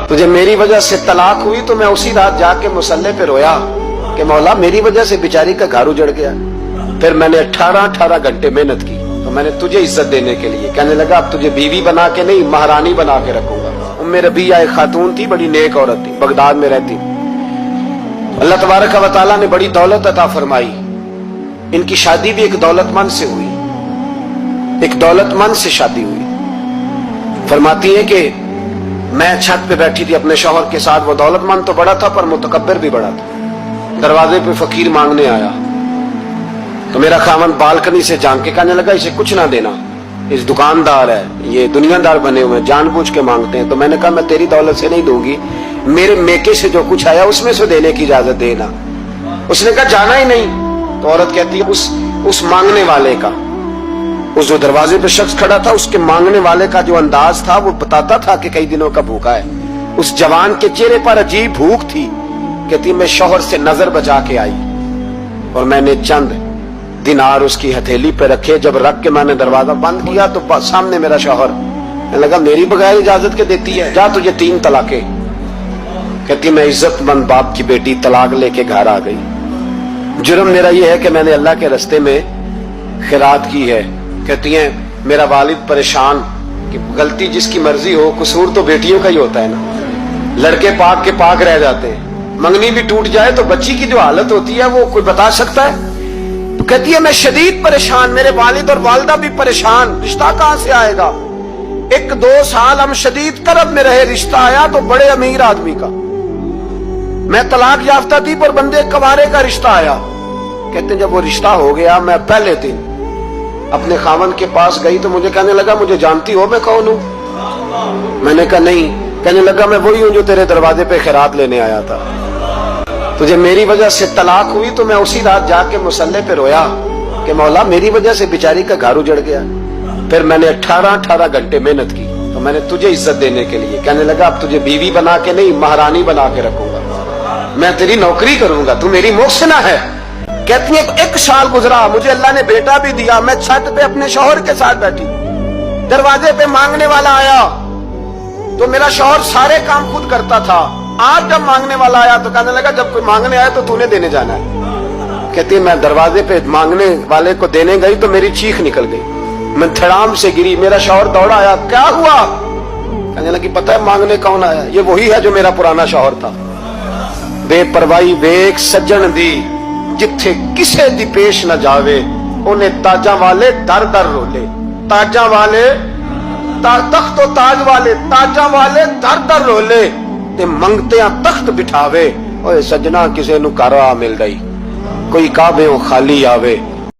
तुझे मेरी वजह से तलाक हुई तो मैं उसी रात जाके मुसल्ले पे रोया कि मौला मेरी वजह से बेचारी का घर उजड़ गया। फिर मैंने 18 घंटे मेहनत की तो मैंने तुझे इज्जत देने के लिए कहने लगा अब तुझे बीवी बना के नहीं महारानी बना के रखूंगा। उम्मे रबिया एक खातून थी, बड़ी नेक औरत थी, बगदाद में रहती। अल्लाह तबारक व तआला ने बड़ी दौलत अता फरमाई। इनकी शादी भी एक दौलतमंद से हुई, एक दौलतमंद से शादी हुई। फरमाती है कि मैं छत पे बैठी थी अपने शौहर के साथ। वो दौलतमंद तो बड़ा था पर मुतकब्बिर भी बड़ा था। दरवाजे पे फकीर मांगने आया तो मेरा खामन बालकनी से झांक के कहने लगा इसे कुछ ना देना, इस दुकानदार है, ये दुनियादार बने हुए, जानबूझ के मांगते हैं। तो मैंने कहा मैं तेरी दौलत से नहीं दूंगी, मेरे मेके से जो कुछ आया उसमें से देने की इजाजत देना। उसने कहा जाना ही नहीं। तो औरत कहती है उस मांगने वाले का, उस जो दरवाजे पे शख्स खड़ा था, उसके मांगने वाले का जो अंदाज था वो बताता था कि कई दिनों का भूखा है। उस जवान के चेहरे पर अजीब भूख थी। कहती मैं शौहर से नजर बचा के आई और मैंने चंद दिनार उसकी हथेली पे रखे। जब रख के मैंने दरवाजा बंद किया तो सामने मेरा शौहर। मैं लगा मेरी बगैर इजाजत के देती है, जा तुझे 3 तलाके। कहती मैं इज्जतमंद बाप की बेटी तलाक लेके घर आ गई। जुर्म मेरा ये है कि मैंने अल्लाह के रास्ते में खैरात की है। कहती हैं मेरा वालिद परेशान कि गलती जिसकी मर्जी हो, कसूर तो बेटियों का ही होता है ना। लड़के पाक के पाक रह जाते हैं, मंगनी भी टूट जाए तो बच्ची की जो हालत होती है वो कोई बता सकता है। तो कहती है मैं शदीद परेशान, मेरे वालिद और वालिदा भी परेशान, रिश्ता कहां से आएगा। 1-2 साल हम शदीद करब में रहे, रिश्ता आया तो बड़े अमीर आदमी का। मैं तलाक याफ्ता थी पर बंदे कवारे का रिश्ता आया। कहते जब वो रिश्ता हो गया मैं पहले दिन अपने खामन के पास गई तो मुझे कहने लगा मुझे जानती हो मैं कौन हूं। मैंने कहा नहीं। कहने लगा मैं वही हूं जो तेरे दरवाजे पे खैरात लेने आया था। तुझे मेरी वजह से तलाक हुई तो मैं उसी रात जाके मुसल्ले पे रोया कि मौला मेरी वजह से बेचारी का घर उजड़ गया। फिर मैंने 18 घंटे मेहनत की तो मैंने तुझे इज्जत देने के लिए कहने लगा अब तुझे बीवी बना के नहीं महारानी बना के रखूंगा, मैं तेरी नौकरी करूंगा, तू मेरी मोहसिना है। कहती है 1 साल गुजरा, मुझे अल्लाह ने बेटा भी दिया। मैं छत पे अपने शौहर के साथ बैठी, दरवाजे पे मांगने वाला आया तो मेरा शौहर सारे काम खुद करता था। आज जब मांगने वाला आया तो कहने लगा जब कोई मांगने आया तो तूने देने जाना है। कहती है मैं दरवाजे पे मांगने वाले को देने गई तो मेरी चीख निकल गई, मैं धड़ाम से गिरी। मेरा शौहर दौड़ा आया, क्या हुआ। कहने लगी पता है मांगने कौन आया, ये वही है जो मेरा पुराना शौहर था। बेपरवाही वेख सज्जन दी जिथे किसे दी पेश न जावे, उन्हें ताजा वाले दर दर रोले। ताजा वाले तख्त ताज वाले, ताजा वाले दर दर रोले ते मंगते तख्त बिठावे। ओए सजना किसे नु घर आ मिल गई, कोई काबे खाली आवे।